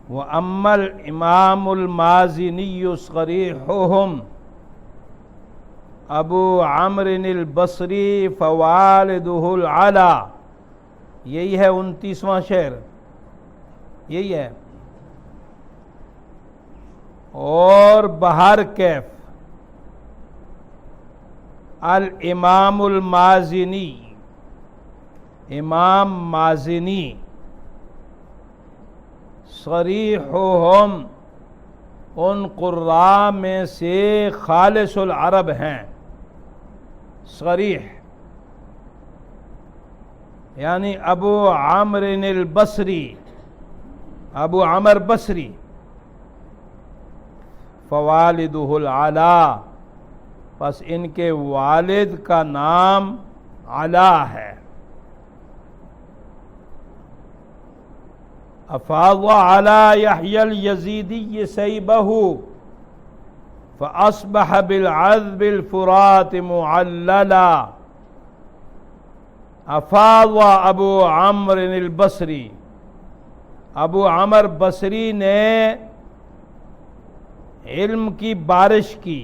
وَأَمَّا الْإِمَامُ الْمَازِنِيُّ صَرِيحُهُمْ ابو عمرو البصری فوالدہ العلا، یہی ہے 29واں شعر، یہی ہے. اور بہر کیف الامام المازنی، امام مازنی صریحہم ان قراء میں سے خالص العرب ہیں. صریح یعنی ابو عمرو البصری، ابو عمر بصری. فوالدہ العلا، پس ان کے والد کا نام علا ہے. افاض علی یحیی الیزیدی سیبہ فاصبح بالعذب الفرات معللا. افاض ابو عمرو البصری، ابو عمر بصری نے علم کی بارش کی.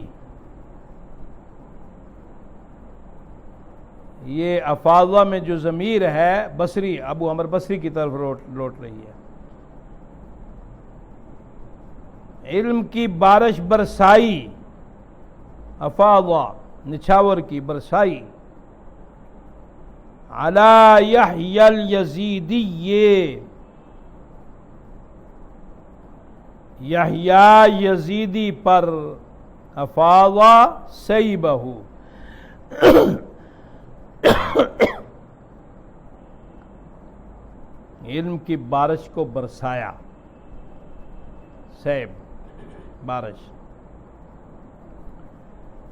یہ افاضہ میں جو ضمیر ہے بصری، ابو عمر بصری کی طرف لوٹ رہی ہے. علم کی بارش برسائی، افاضہ نچھاور کی برسائی. علی یحیی الیزیدی، یحییٰ یزیدی پر. افاضہ سیبہ، علم کی بارش کو برسایا. سیب بارش.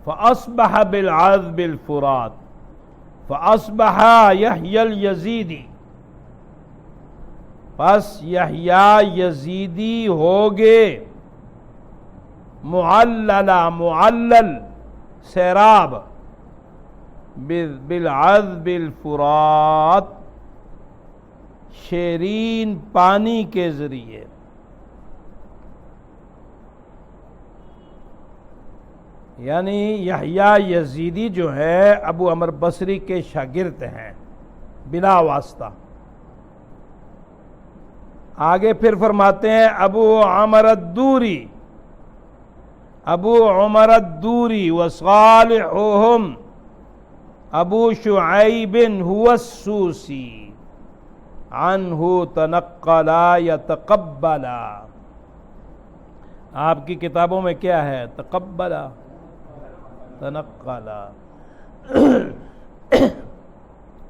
فاصبح بالعذب الفرات، فاصبح یحیی الیزیدی، پس یحییٰ یزیدی ہوگے. معللا، معلل سیراب. بالعذب الفرات، شیرین پانی کے ذریعے. یعنی یحییٰ یزیدی جو ہے ابو عمر بصری کے شاگرد ہیں بلا واسطہ. آگے پھر فرماتے ہیں ابو عمر الدوری، ابو عمر الدوری وصالحہم ابو شعیب هو السوسی عنہ تنقلا یتقبلا. آپ کی کتابوں میں کیا ہے؟ تقبلا، تنقلا.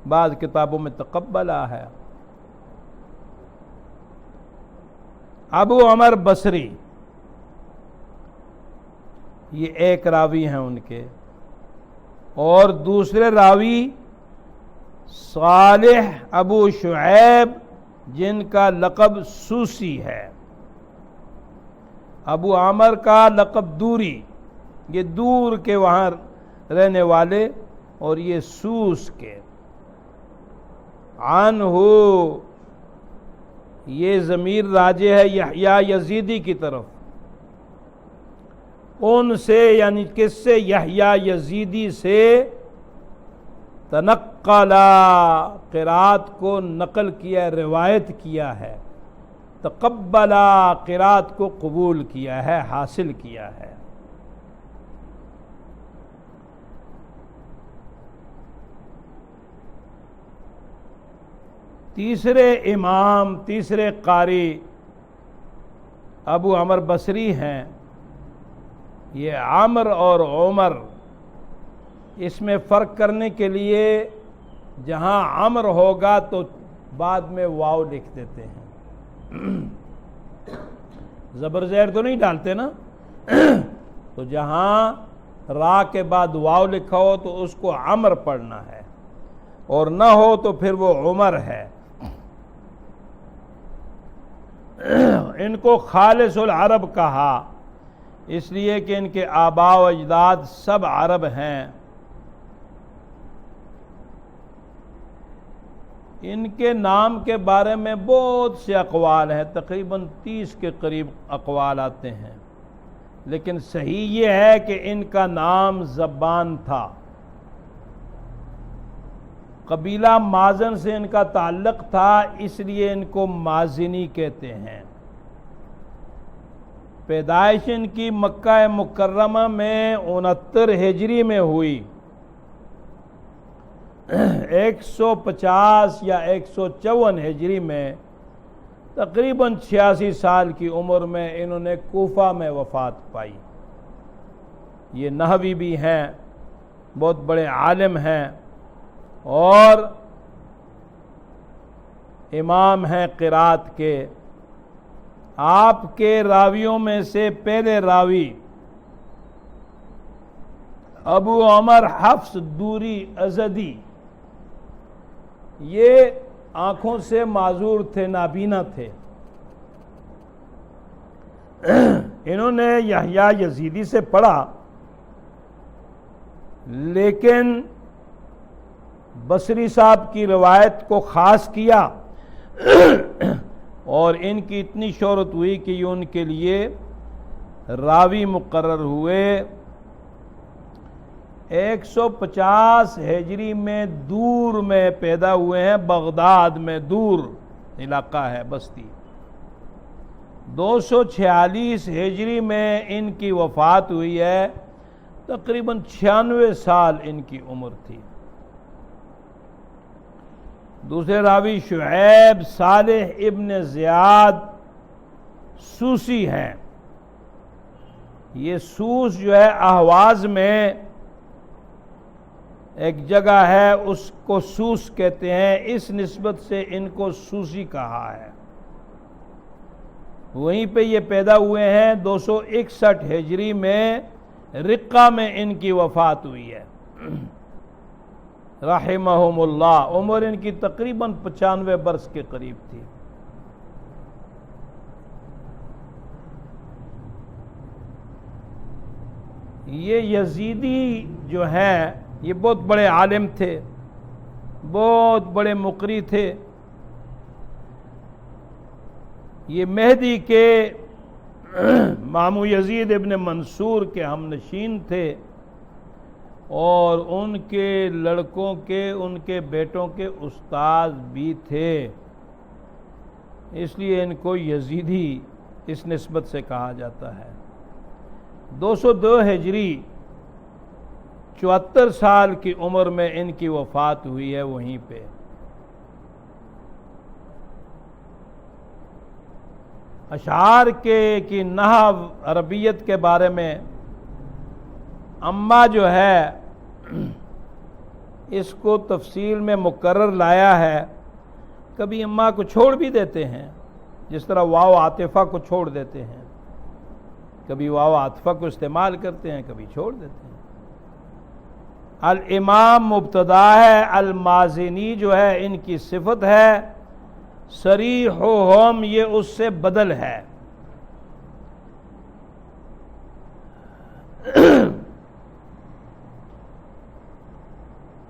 بعض کتابوں میں تقبلا ہے. ابو عمر بصری یہ ایک راوی ہیں ان کے، اور دوسرے راوی صالح ابو شعیب جن کا لقب سوسی ہے. ابو عمر کا لقب دوری، یہ دور کے وہاں رہنے والے، اور یہ سوس کے. عنہ، یہ ضمیر راجع ہے یحییٰ یزیدی کی طرف. ان سے یعنی کس سے؟ یحییٰ یزیدی سے. تنقلا، قرات کو نقل کیا، روایت کیا ہے. تقبلا، قرات کو قبول کیا ہے، حاصل کیا ہے. تیسرے امام، تیسرے قاری ابو عمر بصری ہیں. یہ عمر اور عمر، اس میں فرق کرنے کے لیے جہاں عمر ہوگا تو بعد میں واو لکھ دیتے ہیں، زبر زیر تو نہیں ڈالتے نا. تو جہاں را کے بعد واو لکھا ہو تو اس کو عمر پڑھنا ہے، اور نہ ہو تو پھر وہ عمر ہے. ان کو خالص العرب کہا اس لیے کہ ان کے آباء و اجداد سب عرب ہیں. ان کے نام کے بارے میں بہت سے اقوال ہیں، تقریباً 30 کے قریب اقوال آتے ہیں، لیکن صحیح یہ ہے کہ ان کا نام زبان تھا۔ قبیلہ مازن سے ان کا تعلق تھا، اس لیے ان کو مازنی کہتے ہیں۔ پیدائش ان کی مکہ مکرمہ میں 69 ہجری میں ہوئی، 150 یا 154 ہجری میں تقریباً 86 سال کی عمر میں انہوں نے کوفہ میں وفات پائی۔ یہ نحوی بھی ہیں، بہت بڑے عالم ہیں اور امام ہیں قرات کے۔ آپ کے راویوں میں سے پہلے راوی ابو عمر حفص دوری ازدی، یہ آنکھوں سے معذور تھے، نابینا تھے۔ انہوں نے یحییٰ یزیدی سے پڑھا، لیکن بصری صاحب کی روایت کو خاص کیا اور ان کی اتنی شہرت ہوئی کہ یہ ان کے لیے راوی مقرر ہوئے۔ 150 ہجری میں دور میں پیدا ہوئے ہیں، بغداد میں، دور علاقہ ہے، بستی۔ 246 ہجری میں ان کی وفات ہوئی ہے، تقریباً 96 سال ان کی عمر تھی۔ دوسرے راوی شعیب صالح ابن زیاد سوسی ہیں۔ یہ سوس جو ہے اہواز میں ایک جگہ ہے، اس کو سوس کہتے ہیں، اس نسبت سے ان کو سوسی کہا ہے۔ وہیں پہ یہ پیدا ہوئے ہیں۔ 261 ہجری میں رقہ میں ان کی وفات ہوئی ہے، رحمہم اللہ۔ عمر ان کی تقریباً 95 برس کے قریب تھی۔ یہ یزیدی جو ہیں یہ بہت بڑے عالم تھے، بہت بڑے مقری تھے۔ یہ مہدی کے مامو یزید ابن منصور کے ہم نشین تھے اور ان کے لڑکوں کے، ان کے بیٹوں کے استاد بھی تھے، اس لیے ان کو یزیدی اس نسبت سے کہا جاتا ہے۔ 202 ہجری 74 سال کی عمر میں ان کی وفات ہوئی ہے وہیں پہ۔ اشعار کی نحو عربیت کے بارے میں اما جو ہے اس کو تفصیل میں مقرر لایا ہے۔ کبھی اما کو چھوڑ بھی دیتے ہیں، جس طرح واو عاطفہ کو چھوڑ دیتے ہیں، کبھی واو عاطفہ کو استعمال کرتے ہیں، کبھی چھوڑ دیتے ہیں۔ الامام مبتدا ہے، المازنی جو ہے ان کی صفت ہے، صریحہم یہ اس سے بدل ہے۔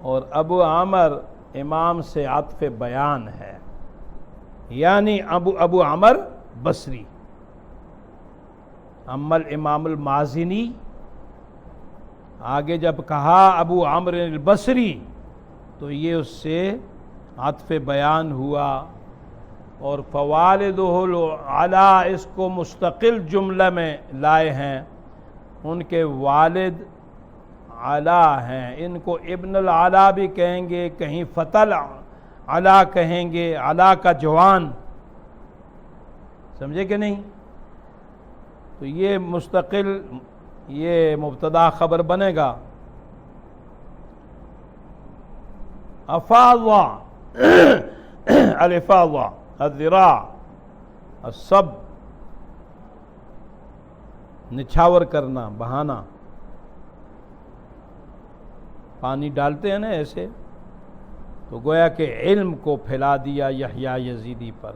اور ابو عامر امام سے عطف بیان ہے، یعنی ابو عمر بصری۔ اما الامام المازنی، آگے جب کہا ابو عمر البصری تو یہ اس سے عطف بیان ہوا، اور فوالدہ العلا اس کو مستقل جملہ میں لائے ہیں، ان کے والد علا ہیں، ان کو ابن العلا بھی کہیں گے، کہیں فتل علا کہیں گے، علا کا جوان، سمجھے کہ نہیں؟ تو یہ مستقل یہ مبتدا خبر بنے گا۔ افاضہ الافاضہ الذراع الصب، نچھاور کرنا، بہانا، پانی ڈالتے ہیں نا ایسے، تو گویا کہ علم کو پھیلا دیا یحییٰ یزیدی پر،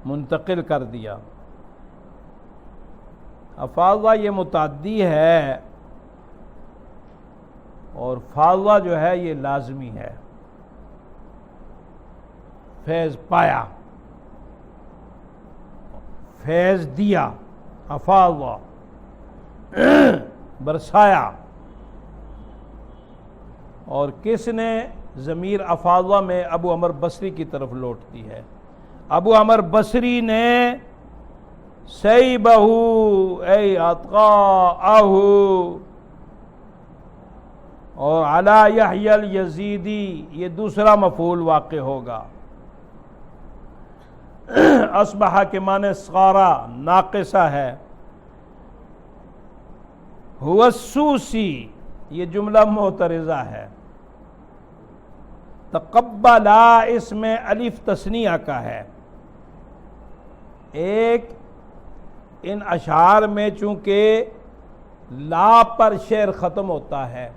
منتقل کر دیا۔ افاضہ یہ متعدی ہے اور فاضہ جو ہے یہ لازمی ہے۔ فیض پایا، فیض دیا، افاض برسایا. اور کس نے؟ ضمیر افاضہ میں ابو عمر بصری کی طرف لوٹتی ہے. ابو عمر بصری نے سیبہ ای اتقاءہ اور علی یحیی الیزیدی، یہ دوسرا مفعول واقع ہوگا. اصبح کے معنی صغارا ناقصہ ہے. هو السوسی، یہ جملہ معترضہ ہے. تقبلا اس میں الف تثنیہ کا ہے. ایک ان اشعار میں چونکہ لا پر شعر ختم ہوتا ہے،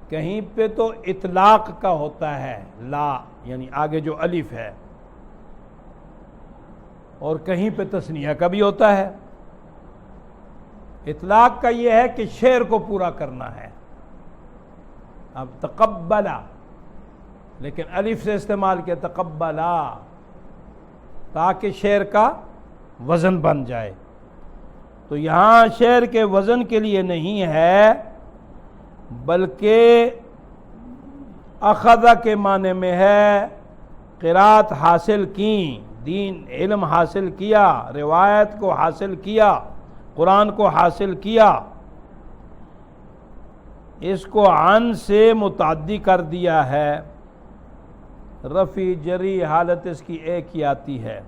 کہیں پہ تو اطلاق کا ہوتا ہے لا، یعنی آگے جو الف ہے، اور کہیں پہ تثنیہ کا بھی ہوتا ہے. اطلاق کا یہ ہے کہ شعر کو پورا کرنا ہے. اب تقبلا، لیکن الف سے استعمال کیا تقبلا تاکہ شعر کا وزن بن جائے. تو یہاں شعر کے وزن کے لیے نہیں ہے، بلکہ اخذہ کے معنی میں ہے. قرات حاصل کی، دین علم حاصل کیا، روایت کو حاصل کیا، قرآن کو حاصل کیا. اس کو عن سے متعدی کر دیا ہے. رفع جری حالت اس کی ایک ہی آتی ہے.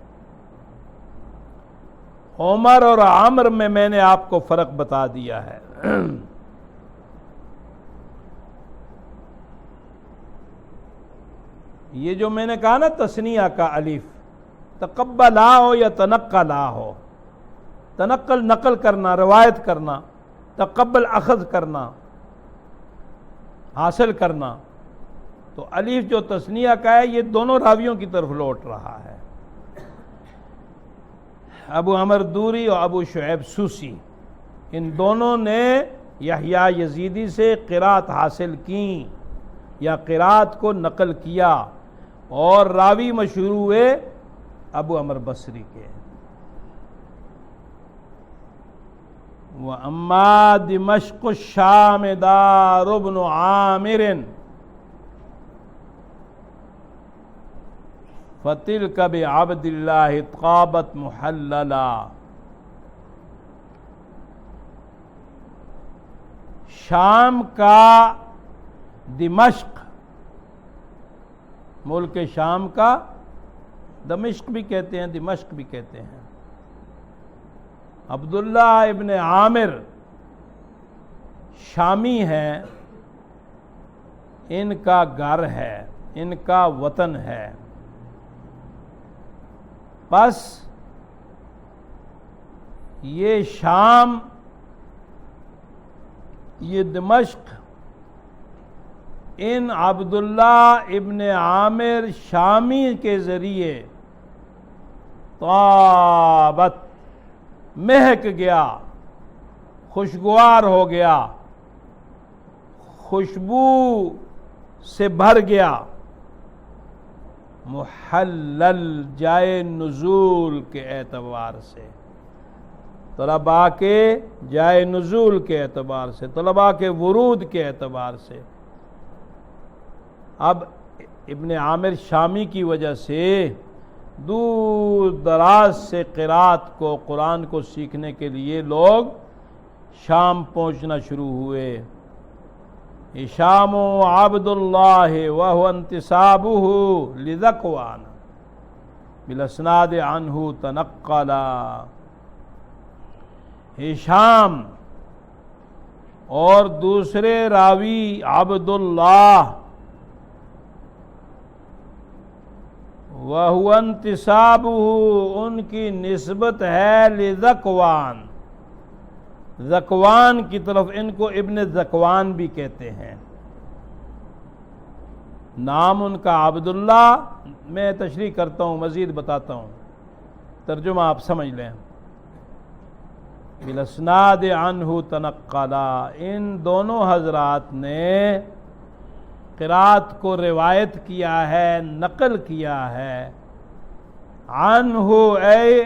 عمر اور عمر میں نے آپ کو فرق بتا دیا ہے. یہ جو میں نے کہا نا تثنیہ کا الف، تقبلا ہو یا تنقلا ہو، تنقل نقل کرنا، روایت کرنا، تقبل اخذ کرنا، حاصل کرنا. تو الف جو تثنیہ کا ہے یہ دونوں راویوں کی طرف لوٹ رہا ہے. ابو عمر دوری اور ابو شعیب سوسی، ان دونوں نے یحییٰ یزیدی سے قرات حاصل کی یا قرات کو نقل کیا، اور راوی مشہور ہوئے ابو عمر بصری کے. وَأَمَّا دِمَشْقُ الشَّامِ دَارُ بْنُ عَامِرٍ فَتِلْكَ بِعَبْدِ اللَّهِ طَابَتْ مُحَلَّلًا. شام کا دمشق، ملک شام کا دمشق بھی کہتے ہیں، دمشق بھی کہتے ہیں. عبداللہ ابن عامر شامی ہیں، ان کا گھر ہے، ان کا وطن ہے. بس یہ شام، یہ دمشق ان عبداللہ ابن عامر شامی کے ذریعے طابت، مہک گیا، خوشگوار ہو گیا، خوشبو سے بھر گیا. محلل، جائے نزول کے اعتبار سے، طلباء کے جائے نزول کے اعتبار سے، طلباء کے ورود کے اعتبار سے. اب ابن عامر شامی کی وجہ سے دور دراز سے قرات کو، قرآن کو سیکھنے کے لیے لوگ شام پہنچنا شروع ہوئے. ہشام عبد اللہ وهو انتسابہ لذکوان بالاسناد عنہ تنقلا. ہشام اور دوسرے راوی عبداللہ، وَهُوَ انتسابُهُ، ان کی نسبت ہے لذکوان، ذکوان کی طرف. ان کو ابن ذکوان بھی کہتے ہیں. نام ان کا عبداللہ. میں تشریح کرتا ہوں، مزید بتاتا ہوں، ترجمہ آپ سمجھ لیں. بالاسناد عنہ تنقلا، ان دونوں حضرات نے قرات کو روایت کیا ہے، نقل کیا ہے، عنہ اے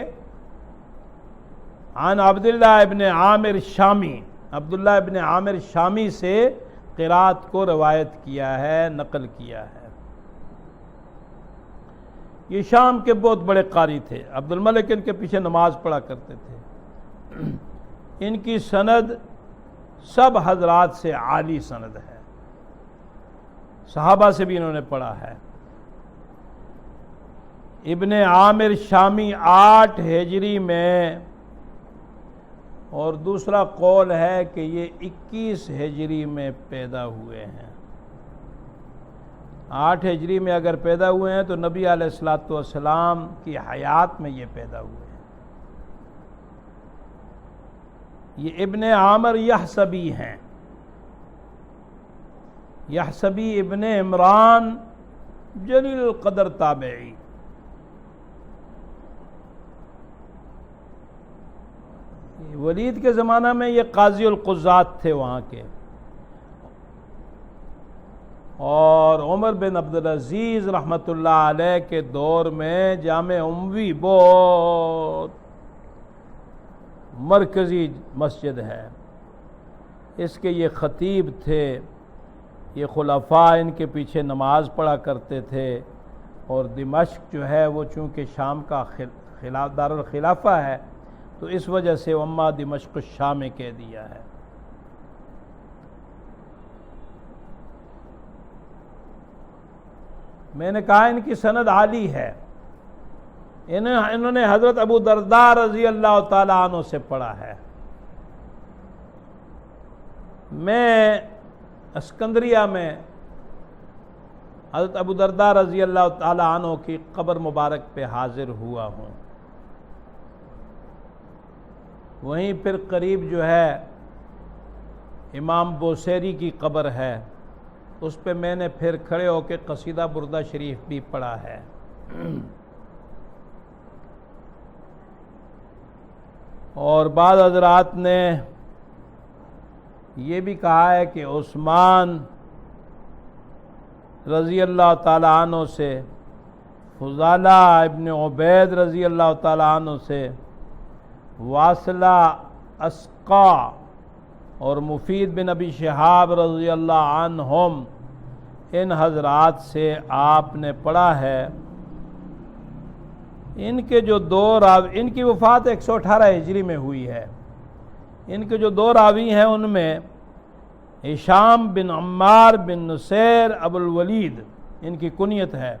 عن عبداللہ ابن عامر شامی، عبداللہ ابن عامر شامی سے قرات کو روایت کیا ہے، نقل کیا ہے۔ یہ شام کے بہت بڑے قاری تھے، عبد الملک ان کے پیچھے نماز پڑھا کرتے تھے۔ ان کی سند سب حضرات سے عالی سند ہے، صحابہ سے بھی انہوں نے پڑھا ہے۔ ابن عامر شامی 8 ہجری میں، اور دوسرا قول ہے کہ یہ 21 ہجری میں پیدا ہوئے ہیں۔ 8 ہجری میں اگر پیدا ہوئے ہیں تو نبی علیہ السلام کی حیات میں یہ پیدا ہوئے ہیں۔ یہ ابن عامر یحسبی ہیں، یحسبی ابن عمران جلیل القدر تابعی۔ ولید کے زمانہ میں یہ قاضی القضات تھے وہاں کے، اور عمر بن عبدالعزیز رحمۃ اللہ علیہ کے دور میں جامع اموی بہت مرکزی مسجد ہے، اس کے یہ خطیب تھے، یہ خلفاء ان کے پیچھے نماز پڑھا کرتے تھے، اور دمشق جو ہے وہ چونکہ شام کا دارالخلافہ ہے تو اس وجہ سے اما دمشق الشام میں کہہ دیا ہے۔ میں نے کہا ان کی سند عالی ہے، انہوں نے حضرت ابو درداء رضی اللہ تعالی عنہ سے پڑھا ہے۔ میں اسکندریہ میں حضرت ابو درداء رضی اللہ تعالی عنہ کی قبر مبارک پہ حاضر ہوا ہوں، وہیں پھر قریب جو ہے امام بوسیری کی قبر ہے، اس پہ میں نے پھر کھڑے ہو کے قصیدہ بردہ شریف بھی پڑھا ہے۔ اور بعض حضرات نے یہ بھی کہا ہے کہ عثمان رضی اللہ تعالیٰ عنہ سے، فضالہ ابن عبید رضی اللہ تعالیٰ عنہ سے، واصلہ اسقا اور مفید بن ابی شہاب رضی اللہ عنہم، ان حضرات سے آپ نے پڑھا ہے۔ ان کے جو دو راوی، ان کی وفات 118 ہجری میں ہوئی ہے، ان کے جو دو راوی ہیں ان میں ہشام بن عمار بن نصیر ابو الولید ان کی کنیت ہے۔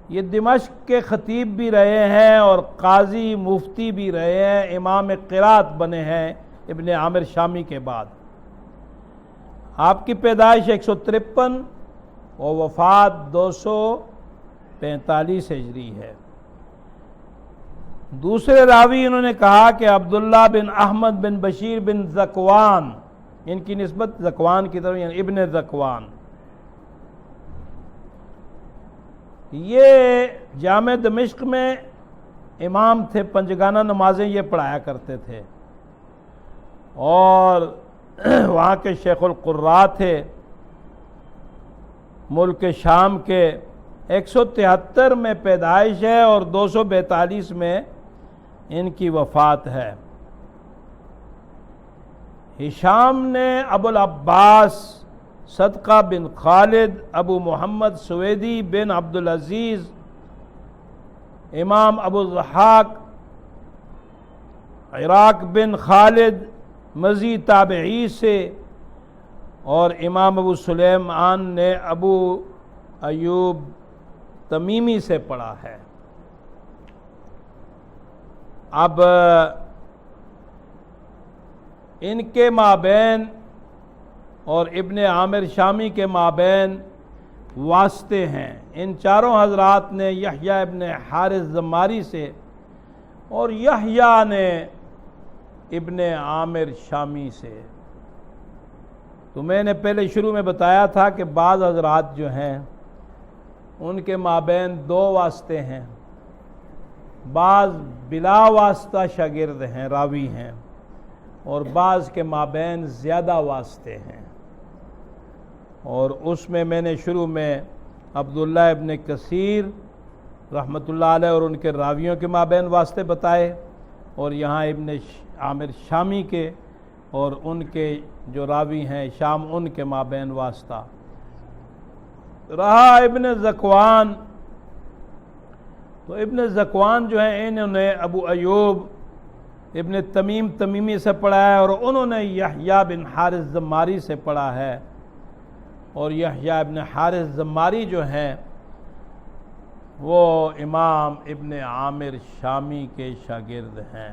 یہ دمشق کے خطیب بھی رہے ہیں اور قاضی مفتی بھی رہے ہیں، امام قرات بنے ہیں ابن عامر شامی کے بعد۔ آپ کی پیدائش 153 اور وفات 245 ہجری ہے۔ دوسرے راوی انہوں نے کہا کہ عبداللہ بن احمد بن بشیر بن ذکوان، ان کی نسبت ذکوان کی طرف، یعنی ابن ذکوان، یہ جامع دمشق میں امام تھے، پنجگانہ نمازیں یہ پڑھایا کرتے تھے، اور وہاں کے شیخ القراء تھے ملک شام کے۔ 173 میں پیدائش ہے اور 242 میں ان کی وفات ہے۔ ہشام نے ابو العباس صدقہ بن خالد ابو محمد سویدی بن عبدالعزیز امام ابو الضحاک عراق بن خالد مزی تابعی سے، اور امام ابو سلیمان نے ابو ایوب تمیمی سے پڑھا ہے۔ اب ان کے مابین اور ابن عامر شامی کے مابین واسطے ہیں۔ ان چاروں حضرات نے یحییٰ ابن حارث زماری سے، اور یحییٰ نے ابن عامر شامی سے۔ تو میں نے پہلے شروع میں بتایا تھا کہ بعض حضرات جو ہیں ان کے مابین 2 واسطے ہیں، بعض بلا واسطہ شاگرد ہیں، راوی ہیں، اور بعض کے مابین زیادہ واسطے ہیں۔ اور اس میں نے شروع میں عبداللہ ابن کثیر رحمۃ اللہ علیہ اور ان کے راویوں کے مابین واسطے بتائے، اور یہاں ابن عامر شامی کے اور ان کے جو راوی ہیں شام ان کے مابین واسطہ رہا۔ ابن ذکوان، تو ابن ذکوان جو ہیں انہوں نے ابو ایوب ابن تمیم تمیمی سے پڑھا ہے، اور انہوں نے یحییٰ بن حارث زماری سے پڑھا ہے، اور یحییٰ ابن حارث زماری جو ہیں وہ امام ابن عامر شامی کے شاگرد ہیں۔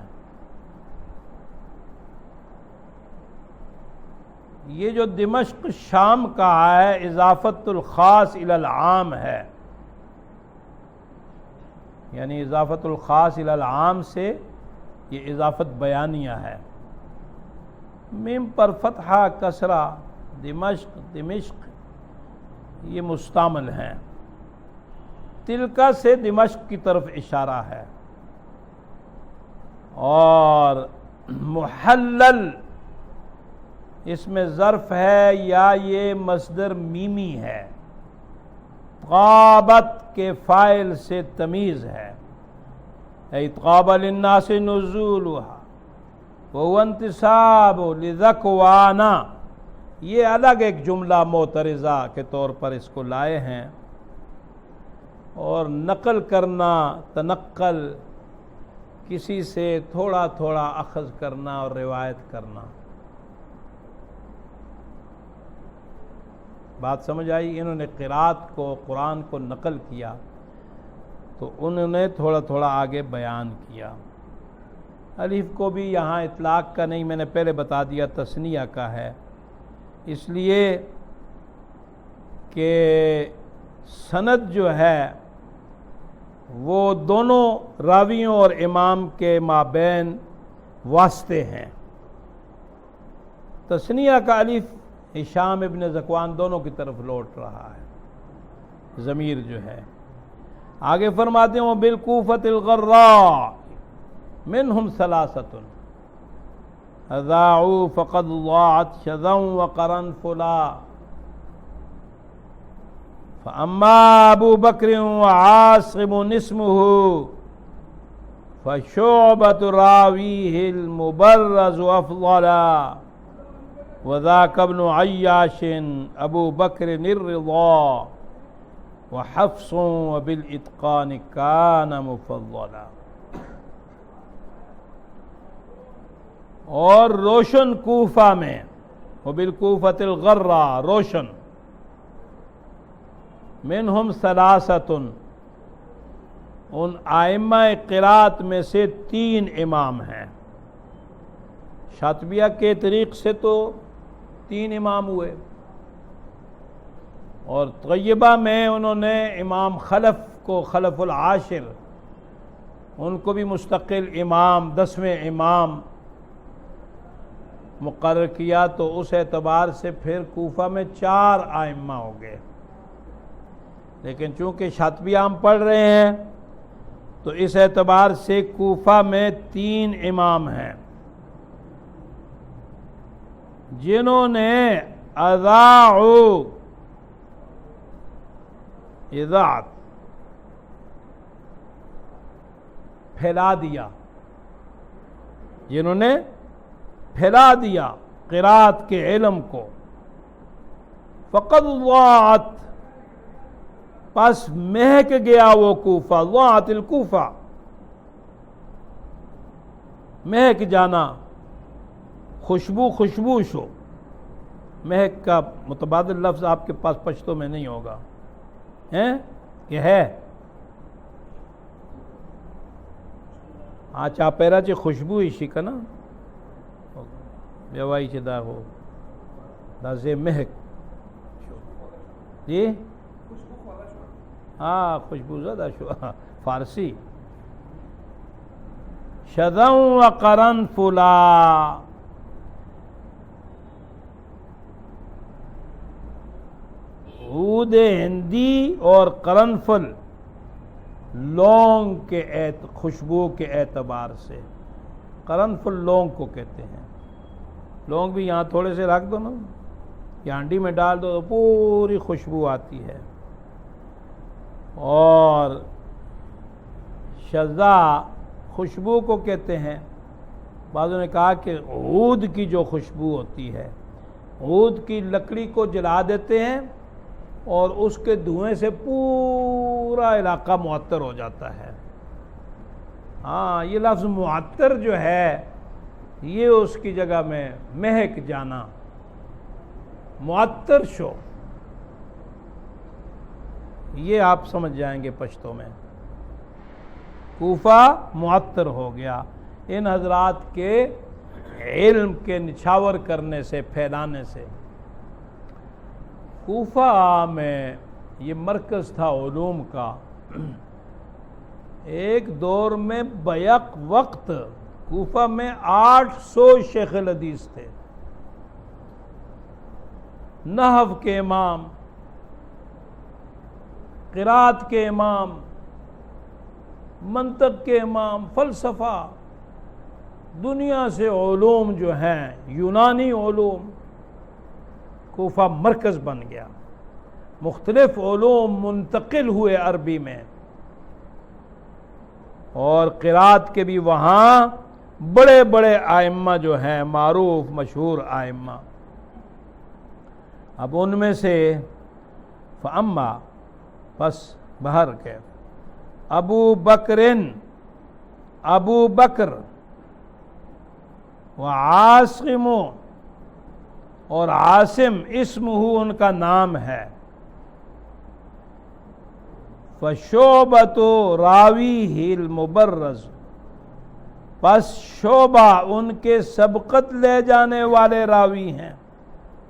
یہ جو دمشق شام کا ہے اضافت الخاص الی العام ہے، یعنی اضافت الخاص الی العام سے یہ اضافت بیانیہ ہے۔ میم پر فتحہ کسرہ، دمشق یہ مستعمل ہیں، تلکا سے دمشق کی طرف اشارہ ہے، اور محلل اس میں ظرف ہے یا یہ مصدر میمی ہے، طابت کے فاعل سے تمیز ہے، اے طاب للناس نزولها وهو انتصاب لذکوانا، یہ الگ ایک جملہ معترضہ کے طور پر اس کو لائے ہیں، اور نقل کرنا، تنقل، کسی سے تھوڑا تھوڑا اخذ کرنا اور روایت کرنا۔ بات سمجھ آئی؟ انہوں نے قرات کو، قرآن کو نقل کیا تو انہوں نے تھوڑا تھوڑا آگے بیان کیا۔ الف کو بھی یہاں اطلاق کا نہیں، میں نے پہلے بتا دیا تثنیہ کا ہے، اس لیے کہ سند جو ہے وہ دونوں راویوں اور امام کے مابین واسطے ہیں۔ تثنیہ کا الف ہشام ابن ذکوان دونوں کی طرف لوٹ رہا ہے، ضمیر جو ہے۔ آگے فرماتے ہیں بالکوفۃ الغراء منہم ثلاثۃ اذاعوا فقد ضاعت شذا وقرنفلا فاما ابو بکر وعاصم اسمه فشعبۃ راویہ المبرز افضلا وذاک ابن عیاش ابو بکر الرضا وحفص وبالاتقان کان مفضلا۔ اور روشن کوفہ میں، وبالکوفۃ الغراء روشن، منہم ثلاثۃ ان ائمہ قرات میں سے 3 امام ہیں۔ شاطبیہ کے طریق سے تو 3 امام ہوئے، اور طیبہ میں انہوں نے امام خلف کو، خلف العاشر، ان کو بھی مستقل امام، 10ویں امام مقرر کیا، تو اس اعتبار سے پھر کوفہ میں 4 ائمہ ہو گئے۔ لیکن چونکہ شاطبیہ ہم پڑھ رہے ہیں تو اس اعتبار سے کوفہ میں 3 امام ہیں جنہوں نے اذاعوا، اذاعت پھیلا دیا، جنہوں نے پھیلا دیا قرات کے علم کو، فقد ضاعت پس مہک گیا وہ کوفہ، ضاعت الکوفہ مہک جانا، خوشبو شو، مہک کا متبادل لفظ آپ کے پاس پشتو میں نہیں ہوگا، ہیں کہ ہے چاپیرا چی خوشبو ایشی کا نا بیوائی چی دا ہو دا زی مہک جی خوشبو زدہ شو فارسی شذن و قرنفلا، عود ہندی اور قرنفل لونگ کے خوشبو کے اعتبار سے، قرنفل لونگ کو کہتے ہیں، لونگ بھی یہاں تھوڑے سے رکھ دو نا، یہ ہانڈی میں ڈال دو تو پوری خوشبو آتی ہے. اور شذا خوشبو کو کہتے ہیں. بعضوں نے کہا کہ عود کی جو خوشبو ہوتی ہے، عود کی لکڑی کو جلا دیتے ہیں اور اس کے دھوئیں سے پورا علاقہ معطر ہو جاتا ہے. ہاں، یہ لفظ معطر جو ہے یہ اس کی جگہ میں مہک جانا، معطر شو، یہ آپ سمجھ جائیں گے پشتو میں. کوفہ معطر ہو گیا ان حضرات کے علم کے نچھاور کرنے سے، پھیلانے سے. کوفہ میں یہ مرکز تھا علوم کا. ایک دور میں بیک وقت کوفہ میں 800 شیخ الحدیث تھے. نحو کے امام، قرات کے امام، منطق کے امام، فلسفہ، دنیا سے علوم جو ہیں یونانی علوم. کوفہ مرکز بن گیا، مختلف علوم منتقل ہوئے عربی میں، اور قرات کے بھی وہاں بڑے بڑے ائمہ جو ہیں، معروف مشہور ائمہ. اب ان میں سے فاما، پس بہر کے ابو بکر وعاصم، اور عاصم اسمہ ان کا نام ہے. فشعبۃ راویہ المبرز، پس شعبہ ان کے سبقت لے جانے والے راوی ہیں.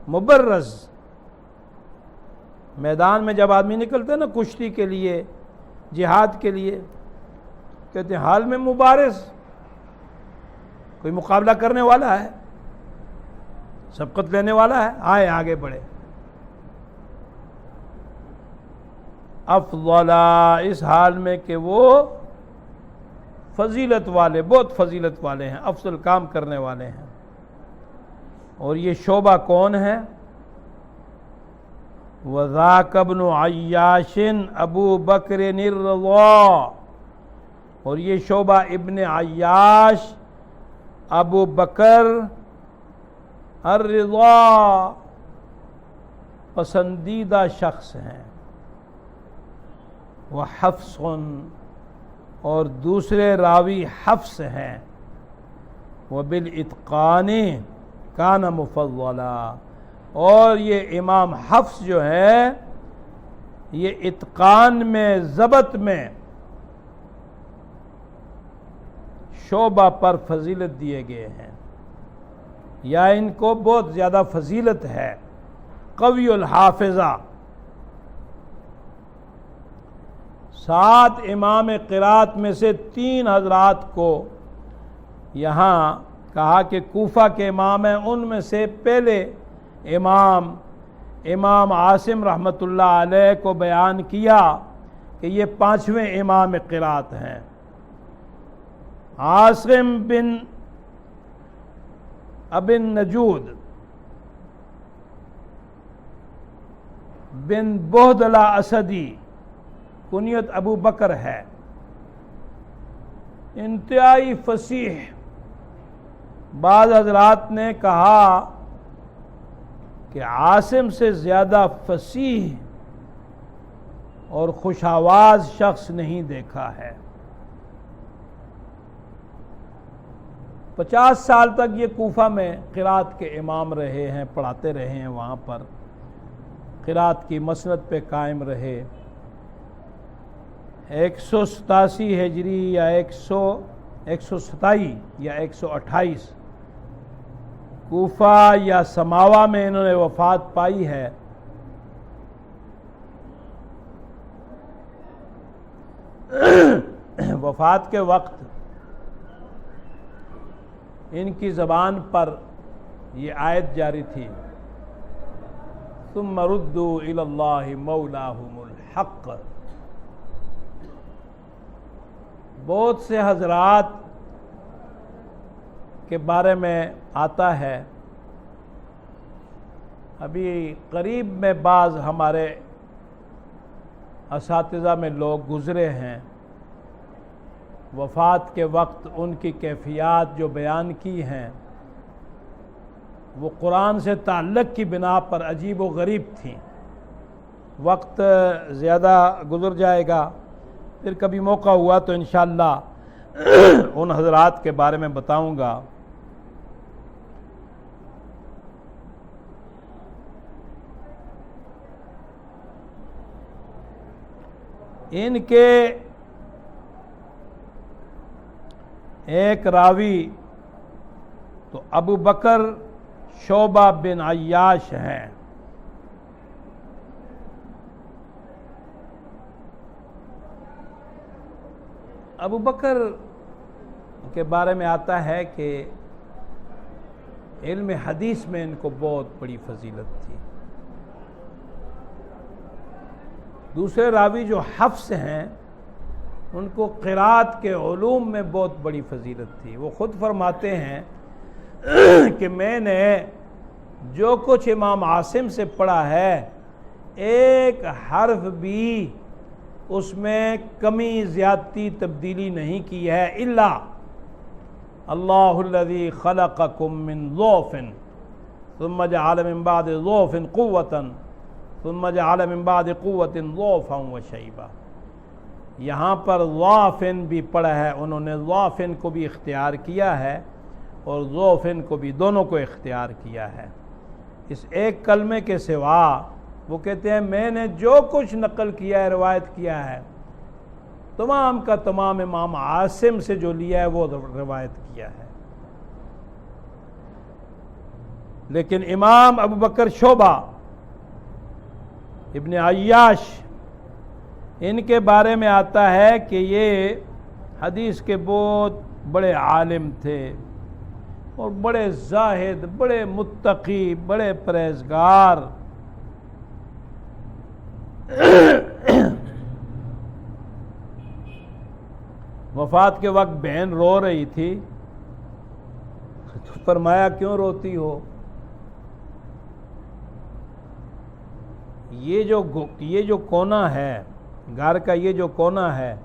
مبرز، میدان میں جب آدمی نکلتے ہیں نا کشتی کے لیے، جہاد کے لیے، کہتے ہیں حال میں مبارز، کوئی مقابلہ کرنے والا ہے، سبقت لینے والا ہے، آئے آگے بڑھے. افضل، اس حال میں کہ وہ فضیلت والے، بہت فضیلت والے ہیں، افضل کام کرنے والے ہیں. اور یہ شعبہ کون ہے؟ وذاک ابن عیاش ابو بکر الرضا، اور یہ شعبہ ابن عیاش ابو بکر الرضا پسندیدہ شخص ہیں. وہ حفص، اور دوسرے راوی حفص ہیں. وہ بالاتقان کان مفضلا، اور یہ امام حفص جو ہے یہ اتقان میں، ضبط میں شعبہ پر فضیلت دیے گئے ہیں، یا ان کو بہت زیادہ فضیلت ہے. قوی الحافظہ، 7 امام قرات میں سے 3 حضرات کو یہاں کہا کہ کوفہ کے امام ہیں. ان میں سے پہلے امام عاصم رحمۃ اللہ علیہ کو بیان کیا کہ یہ 5ویں امام قرات ہیں. عاصم بن ابن نجود بن بہدلہ اسدی، کنیت ابو بکر ہے، انتہائی فصیح. بعض حضرات نے کہا کہ عاصم سے زیادہ فصیح اور خوش آواز شخص نہیں دیکھا ہے. 50 سال تک یہ کوفہ میں قرات کے امام رہے ہیں، پڑھاتے رہے ہیں، وہاں پر قرات کی مسند پہ قائم رہے. 187 ہجری یا 127 یا 128 کوفہ یا سماوا میں انہوں نے وفات پائی ہے. وفات کے وقت ان کی زبان پر یہ آیت جاری تھی، ثم ردوا الی اللہ مولاہم الحق. بہت سے حضرات کے بارے میں آتا ہے ابھی قریب میں بعض ہمارے اساتذہ میں لوگ گزرے ہیں، وفات کے وقت ان کی کیفیات جو بیان کی ہیں وہ قرآن سے تعلق کی بنا پر عجیب و غریب تھیں۔ وقت زیادہ گزر جائے گا، پھر کبھی موقع ہوا تو انشاءاللہ ان حضرات کے بارے میں بتاؤں گا۔ ان کے ایک راوی تو ابو بکر شعبہ بن عیاش ہیں۔ ابو بکر کے بارے میں آتا ہے کہ علم حدیث میں ان کو بہت بڑی فضیلت تھی۔ دوسرے راوی جو حفص ہیں ان کو قرات کے علوم میں بہت بڑی فضیلت تھی۔ وہ خود فرماتے ہیں کہ میں نے جو کچھ امام عاصم سے پڑھا ہے ایک حرف بھی اس میں کمی زیادتی تبدیلی نہیں کی ہے، الا اللہ الذی خلقکم من ضعف ثم جعل من بعد ضعف قوة ثم جعل من بعد قوة ضعفا وشیبا۔ یہاں پر ضعفن بھی پڑھا ہے، انہوں نے ضعفن کو بھی اختیار کیا ہے اور ضعفن کو بھی، دونوں کو اختیار کیا ہے۔ اس ایک کلمے کے سوا وہ کہتے ہیں میں نے جو کچھ نقل کیا ہے، روایت کیا ہے، تمام کا تمام امام عاصم سے جو لیا ہے وہ روایت کیا ہے۔ لیکن امام ابو بکر شعبہ ابن عیاش ان کے بارے میں آتا ہے کہ یہ حدیث کے بہت بڑے عالم تھے اور بڑے زاہد، بڑے متقی، بڑے پرہیزگار۔ وفات کے وقت بہن رو رہی تھی تو فرمایا کیوں روتی ہو؟ یہ جو کونا ہے گھر کا، یہ جو کونا ہے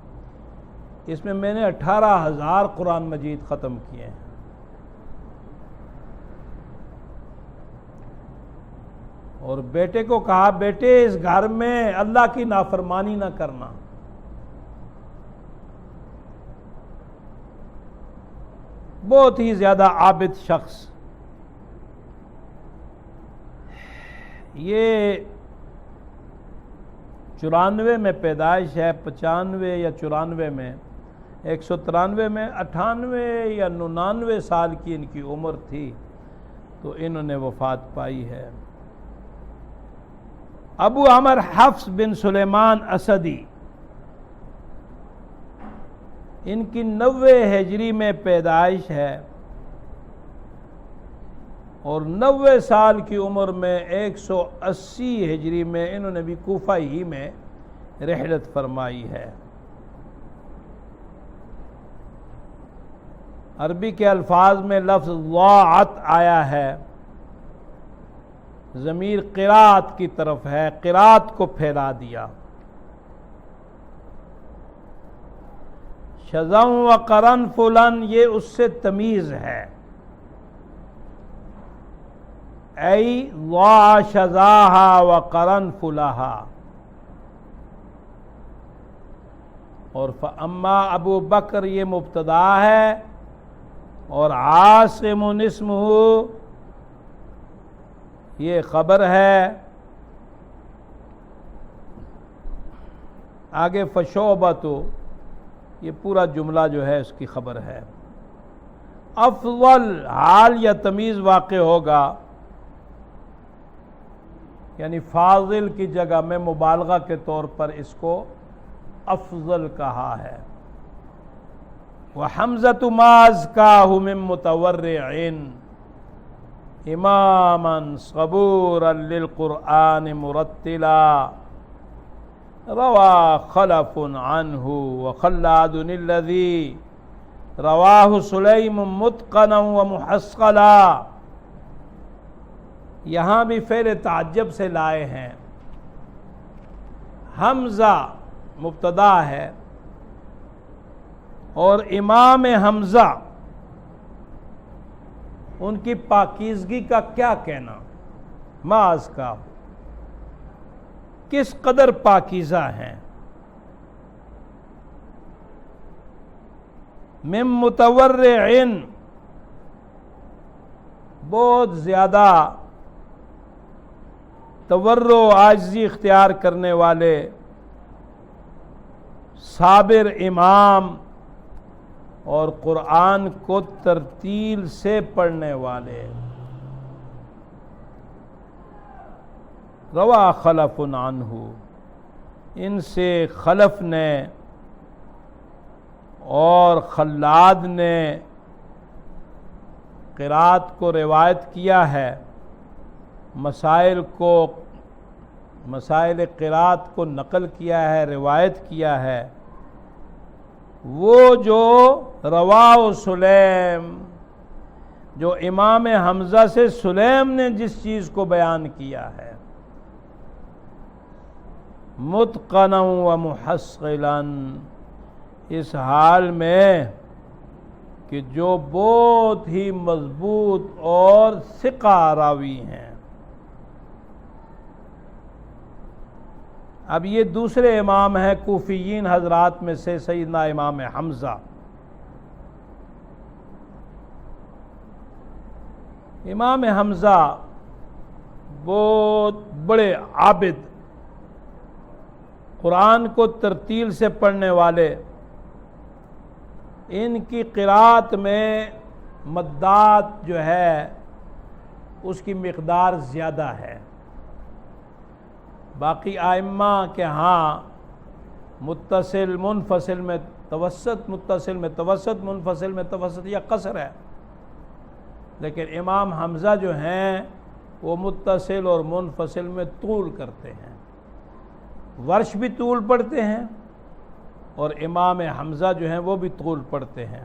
اس میں نے 18,000 قرآن مجید ختم کیے ہیں۔ اور بیٹے کو کہا بیٹے اس گھر میں اللہ کی نافرمانی نہ کرنا۔ بہت ہی زیادہ عابد شخص۔ یہ 94 میں پیدائش ہے، 95 یا 94 میں، 193 میں، 98 یا 99 سال کی ان کی عمر تھی تو انہوں نے وفات پائی ہے۔ ابو عمر حفص بن سلیمان اسدی، ان کی 90 ہجری میں پیدائش ہے اور 90 سال کی عمر میں 180 ہجری میں انہوں نے بھی کوفہ ہی میں رحلت فرمائی ہے۔ عربی کے الفاظ میں لفظ ضاعت آیا ہے، ضمیر قرات کی طرف ہے، قرات کو پھیلا دیا۔ شذن و قرنفلن یہ اس سے تمیز ہے، ای ضاع شذاہا و قرنفلہا۔ اور فاما ابو بکر یہ مبتدا ہے اور عاصم اسمہ یہ خبر ہے۔ آگے فشعبۃ یہ پورا جملہ جو ہے اس کی خبر ہے۔ افضل حال یا تمیز واقع ہوگا، یعنی فاضل کی جگہ میں مبالغہ کے طور پر اس کو افضل کہا ہے۔ وحمزۃ ما ازکاہ من متورع اماما صبورا للقرآن مرتلا روا خلف عنہ وخلاد الذی رواہ سلیم متقنا ومحصلا۔ یہاں بھی فعل تعجب سے لائے ہیں. حمزہ مبتدا ہے اور امام حمزہ ان کی پاکیزگی کا کیا کہنا، معاذ کا کس قدر پاکیزہ ہیں. من متورعن، بہت زیادہ تورع و عاجزی اختیار کرنے والے، صابر امام اور قرآن کو ترتیل سے پڑھنے والے. روا خلف عنہ، ان سے خلف نے اور خلاد نے قرات کو روایت کیا ہے، مسائل قرات کو نقل کیا ہے، روایت کیا ہے. وہ جو رواہ سلیم، جو امام حمزہ سے سلیم نے جس چیز کو بیان کیا ہے، متقنا و محصلا، اس حال میں کہ جو بہت ہی مضبوط اور ثقہ راوی ہیں. اب یہ دوسرے امام ہیں کوفیین حضرات میں سے سیدنا امام حمزہ. امام حمزہ بہت بڑے عابد، قرآن کو ترتیل سے پڑھنے والے. ان کی قرات میں مدات جو ہے اس کی مقدار زیادہ ہے. باقی ائمہ کے ہاں متصل منفصل میں توسط، متصل میں توسط، منفصل میں توسط یا قصر ہے، لیکن امام حمزہ جو ہیں وہ متصل اور منفصل میں طول کرتے ہیں. ورش بھی طول پڑھتے ہیں اور امام حمزہ جو ہیں وہ بھی طول پڑھتے ہیں.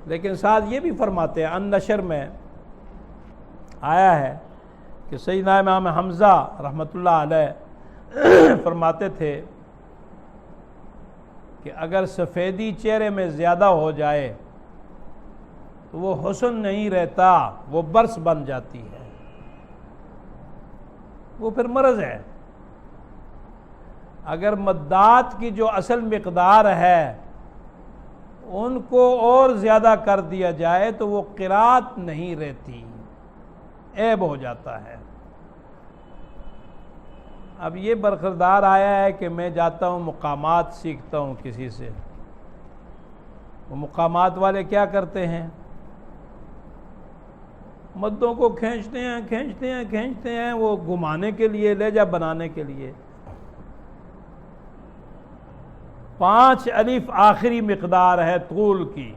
لیکن ساتھ یہ بھی فرماتے ہیں، النشر میں آیا ہے کہ سیدنا امام حمزہ رحمۃ اللہ علیہ فرماتے تھے کہ اگر سفیدی چہرے میں زیادہ ہو جائے تو وہ حسن نہیں رہتا، وہ برس بن جاتی ہے، وہ پھر مرض ہے. اگر مدات کی جو اصل مقدار ہے ان کو اور زیادہ کر دیا جائے تو وہ قرات نہیں رہتی، عیب ہو جاتا ہے. اب یہ برخوردار آیا ہے کہ میں جاتا ہوں مقامات سیکھتا ہوں کسی سے. وہ مقامات والے کیا کرتے ہیں؟ مدوں کو کھینچتے ہیں وہ گھمانے کے لیے، لہجہ بنانے کے لیے. 5 الف آخری مقدار ہے طول کی.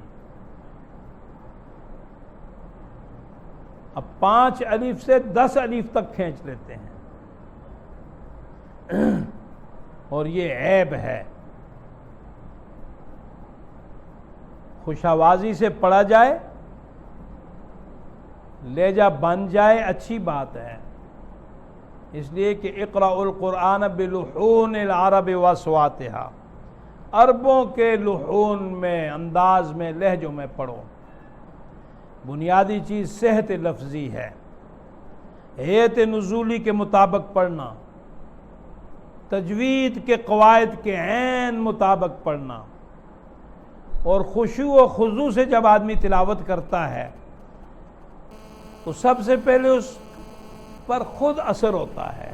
اب 5 الف سے 10 الف تک کھینچ لیتے ہیں اور یہ عیب ہے. خوش آوازی سے پڑھا جائے، لہجہ بن جائے، اچھی بات ہے. اس لیے کہ اقرأ القرآن بلحون العرب واصواتها، عربوں کے لحون میں، انداز میں، لہجوں میں پڑھو. بنیادی چیز صحت لفظی ہے، ہیئت نزولی کے مطابق پڑھنا، تجوید کے قواعد کے عین مطابق پڑھنا. اور خشوع و خضوع سے جب آدمی تلاوت کرتا ہے تو سب سے پہلے اس پر خود اثر ہوتا ہے.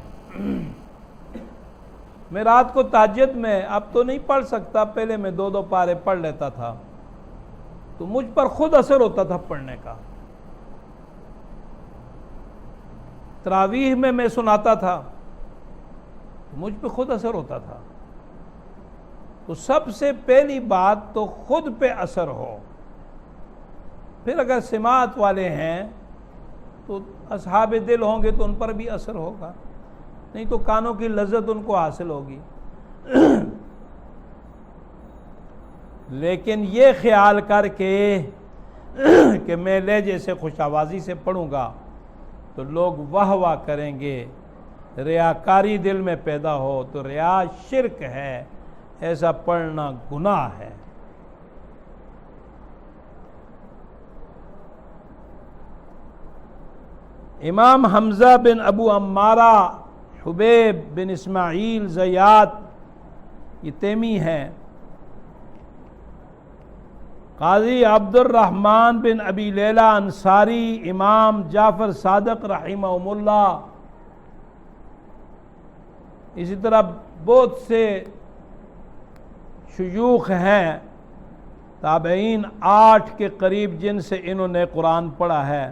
میں رات کو تہجد میں، اب تو نہیں پڑھ سکتا، پہلے میں 2 پارے پڑھ لیتا تھا تو مجھ پر خود اثر ہوتا تھا پڑھنے کا. تراویح میں سناتا تھا تو مجھ پہ خود اثر ہوتا تھا. تو سب سے پہلی بات تو خود پہ اثر ہو. پھر اگر سماعت والے ہیں تو اصحاب دل ہوں گے تو ان پر بھی اثر ہوگا، نہیں تو کانوں کی لذت ان کو حاصل ہوگی. لیکن یہ خیال کر کے کہ میں لہجے سے خوش آوازی سے پڑھوں گا تو لوگ واہ واہ کریں گے، ریاکاری دل میں پیدا ہو تو ریا شرک ہے، ایسا پڑھنا گناہ ہے۔ امام حمزہ بن ابو عمارہ حبیب بن اسماعیل زیات یہ تیمی ہیں۔ قاضی عبد الرحمن بن ابی لیلہ انصاری، امام جعفر صادق رحمہم اللہ، اسی طرح بہت سے شیوخ ہیں تابعین 8 کے قریب جن سے انہوں نے قرآن پڑھا ہے۔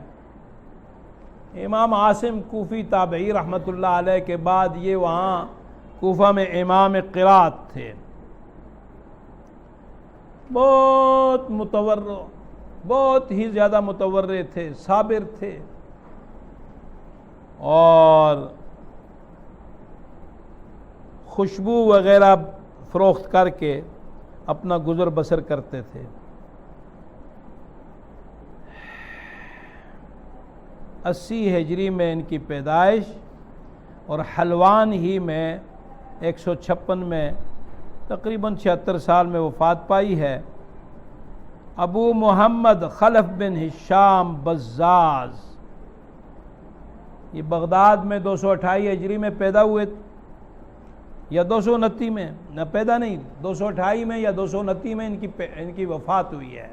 امام عاصم کوفی تابعی رحمۃ اللہ علیہ کے بعد یہ وہاں کوفہ میں امام قرات تھے، بہت متورع، بہت ہی زیادہ متورع تھے، صابر تھے، اور خوشبو وغیرہ فروخت کر کے اپنا گزر بسر کرتے تھے۔ 80 ہجری میں ان کی پیدائش، اور حلوان ہی میں 156 میں تقریباً 76 سال میں وفات پائی ہے۔ ابو محمد خلف بن ہشام بزاز، یہ بغداد میں 228 ہجری میں پیدا ہوئے یا 229 میں، نہ پیدا نہیں، 228 میں یا 229 میں ان کی وفات ہوئی ہے۔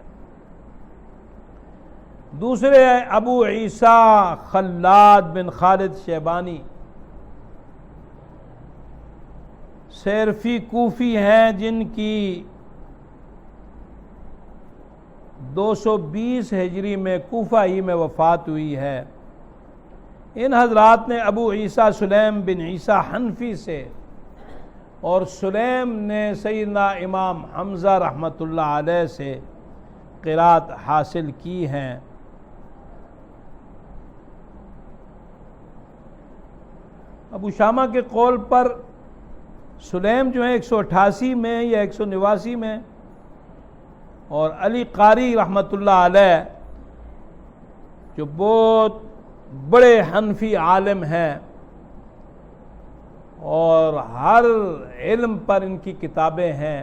دوسرے ابو عیسیٰ خلاد بن خالد شیبانی، سیرفی کوفی ہیں جن کی 220 ہجری میں کوفہ ہی میں وفات ہوئی ہے۔ ان حضرات نے ابو عیسیٰ سلیم بن عیسیٰ حنفی سے، اور سلیم نے سیدنا امام حمزہ رحمۃ اللہ علیہ سے قرات حاصل کی ہیں۔ ابو شامہ کے قول پر سلیم جو ہے 188 میں یا 189 میں، اور علی قاری رحمۃ اللہ علیہ جو بہت بڑے حنفی عالم ہیں اور ہر علم پر ان کی کتابیں ہیں،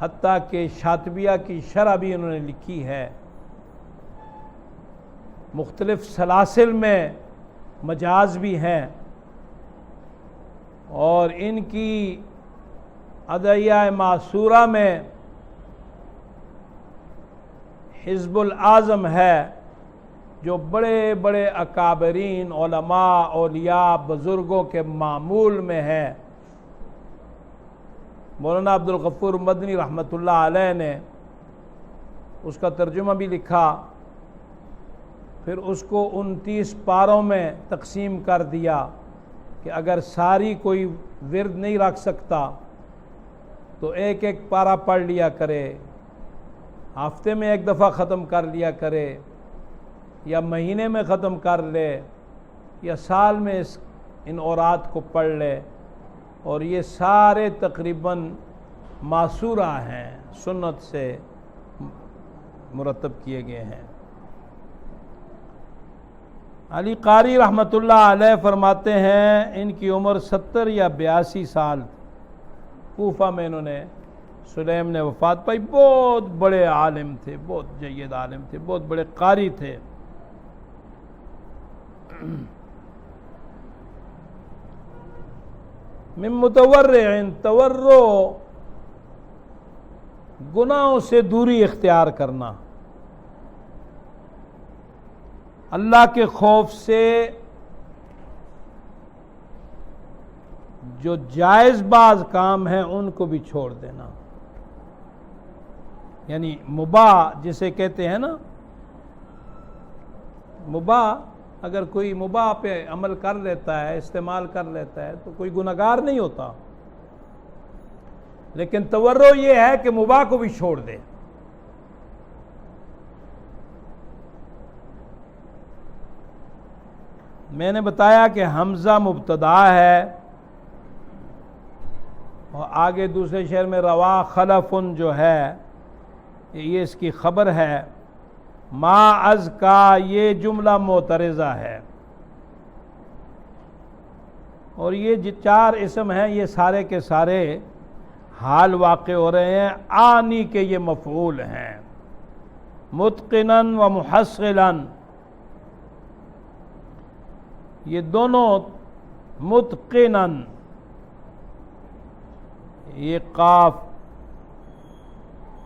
حتیٰ کہ شاطبیہ کی شرح بھی انہوں نے لکھی ہے، مختلف سلاسل میں مجاز بھی ہیں، اور ان کی ادعیہ معصورہ میں حزب الاعظم ہے جو بڑے بڑے اکابرین علماء اولیاء بزرگوں کے معمول میں ہے۔ مولانا عبد الغفور مدنی رحمۃ اللہ علیہ نے اس کا ترجمہ بھی لکھا، پھر اس کو 29 پاروں میں تقسیم کر دیا کہ اگر ساری کوئی ورد نہیں رکھ سکتا تو ایک ایک پارہ پڑھ لیا کرے، ہفتے میں ایک دفعہ ختم کر لیا کرے، یا مہینے میں ختم کر لے، یا سال میں ان اورات کو پڑھ لے، اور یہ سارے تقریباً معصورہ ہیں، سنت سے مرتب کیے گئے ہیں۔ علی قاری رحمۃ اللہ علیہ فرماتے ہیں ان کی عمر 70 یا 82 سال، کوفہ میں انہوں نے سلیم نے وفات پائی۔ بہت بڑے عالم تھے، بہت جید عالم تھے، بہت بڑے قاری تھے۔ من متورع، تورع گناہوں سے دوری اختیار کرنا، اللہ کے خوف سے جو جائز باز کام ہیں ان کو بھی چھوڑ دینا، یعنی مباح جسے کہتے ہیں نا، مباح، اگر کوئی مباح پہ عمل کر لیتا ہے، استعمال کر لیتا ہے تو کوئی گناہگار نہیں ہوتا، لیکن تورع یہ ہے کہ مباح کو بھی چھوڑ دے۔ میں نے بتایا کہ حمزہ مبتدا ہے، اور آگے دوسرے شعر میں روا خلفن جو ہے یہ اس کی خبر ہے، ما از کا یہ جملہ معترضہ ہے، اور یہ 4 اسم ہیں یہ سارے کے سارے حال واقع ہو رہے ہیں، آنی کے یہ مفعول ہیں، متقناً و محصلاً، یہ دونوں متقناً، یہ قاف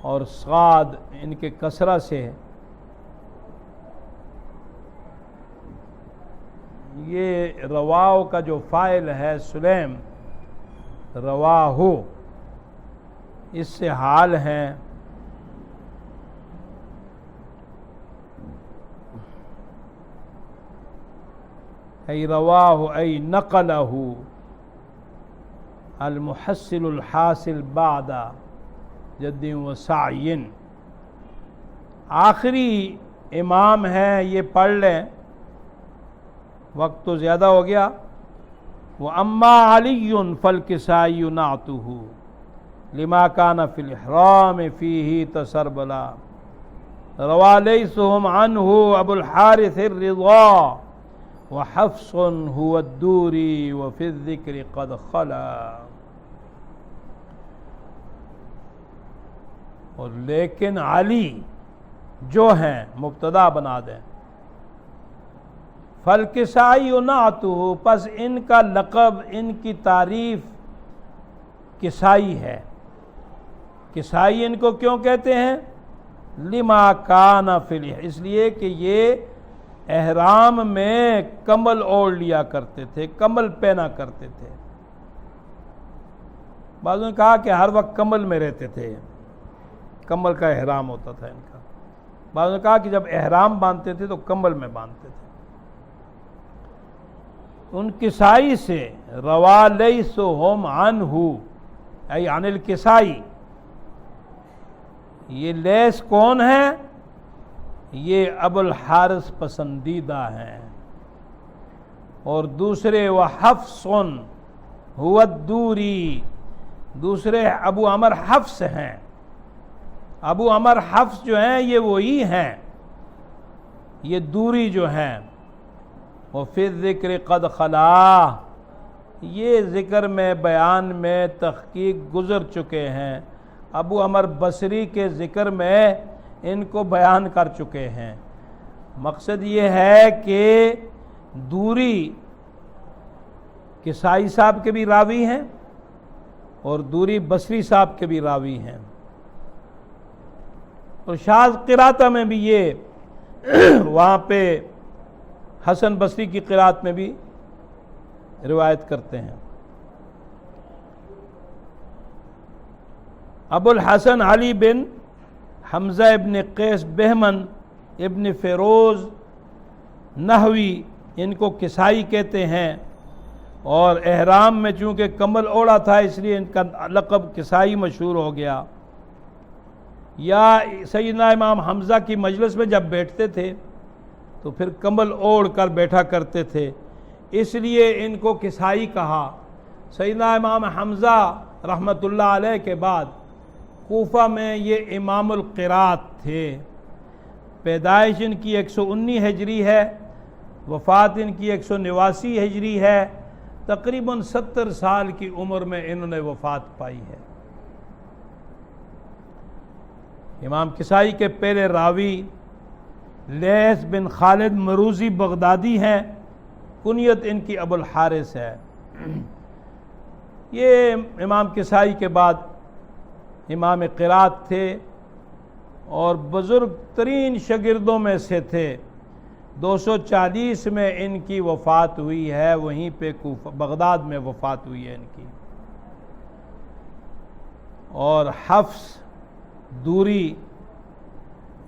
اور صاد ان کے کسرہ سے یہ رواہ کا جو فاعل ہے سلیم، رواہ اس سے حال ہیں، ای رواہ ای نقلہ المحصل الحاصل بعد جد و سعی۔ آخری امام ہے، یہ پڑھ لیں، وقت تو زیادہ ہو گیا۔ وَأَمَّا عَلِيٌّ فَالْكِسَائِيُّ نَعْتُهُ لِمَا كَانَ فِي الْإِحْرَامِ فِيهِ تَسَرْبَلًا رَوَى لَيْثُهُمْ عَنْهُ أَبُو الْحَارِثِ الرِّضَا وَحَفْصٌ هُوَ الدُّورِي وَفِي الذِّكْرِ قَدْ خَلَا۔ اور لیکن علی جو ہیں مبتدا بنا دیں، فَالْكِسَائِيُّ نَعْتُهُ، پس ان کا لقب، ان کی تعریف کسائی ہے۔ کسائی ان کو کیوں کہتے ہیں؟ لِمَا كَانَ فِي الْإِحْرَامِ، اس لیے کہ یہ احرام میں کمل اوڑھ لیا کرتے تھے، کمل پہنا کرتے تھے۔ بعضوں نے کہا کہ ہر وقت کمل میں رہتے تھے، کمل کا احرام ہوتا تھا ان کا۔ بعضوں نے کہا کہ جب احرام باندھتے تھے تو کمل میں باندھتے تھے۔ ان کسائی سے روا لیثہم عنہ، ای عن الکسائی، یہ لیث کون ہے؟ یہ ابو الحارث پسندیدہ ہیں۔ اور دوسرے وحفص هو الدوری، دوسرے ابو عمر حفص ہیں۔ ابو عمر حفص جو ہیں یہ وہی ہیں، یہ دوری جو ہیں۔ وفی الذکر قد خلا، یہ ذکر میں بیان میں تحقیق گزر چکے ہیں، ابو عمر بصری کے ذکر میں ان کو بیان کر چکے ہیں۔ مقصد یہ ہے کہ دوری کسائی صاحب کے بھی راوی ہیں اور دوری بصری صاحب کے بھی راوی ہیں، اور شاذ قراءت میں بھی یہ وہاں پہ حسن بصری کی قراءت میں بھی روایت کرتے ہیں۔ ابو الحسن علی بن حمزہ ابن قیس بہمن ابن فیروز نحوی، ان کو کسائی کہتے ہیں، اور احرام میں چونکہ کمل اوڑھا تھا اس لیے ان کا لقب کسائی مشہور ہو گیا۔ یا سیدنا امام حمزہ کی مجلس میں جب بیٹھتے تھے تو پھر کمل اوڑھ کر بیٹھا کرتے تھے، اس لیے ان کو کسائی کہا۔ سیدنا امام حمزہ رحمۃ اللہ علیہ کے بعد کوفہ میں یہ امام القراءت تھے۔ پیدائش ان کی 119 ہجری ہے، وفات ان کی 189 ہجری ہے، تقریباً 70 سال کی عمر میں انہوں نے وفات پائی ہے۔ امام کسائی کے پہلے راوی لیث بن خالد مروزی بغدادی ہیں، کنیت ان کی ابو الحارث ہے۔ یہ امام کسائی کے بعد امام قراءت تھے اور بزرگ ترین شاگردوں میں سے تھے۔ 240 میں ان کی وفات ہوئی ہے، وہیں پہ بغداد میں وفات ہوئی ہے ان کی۔ اور حفص دوری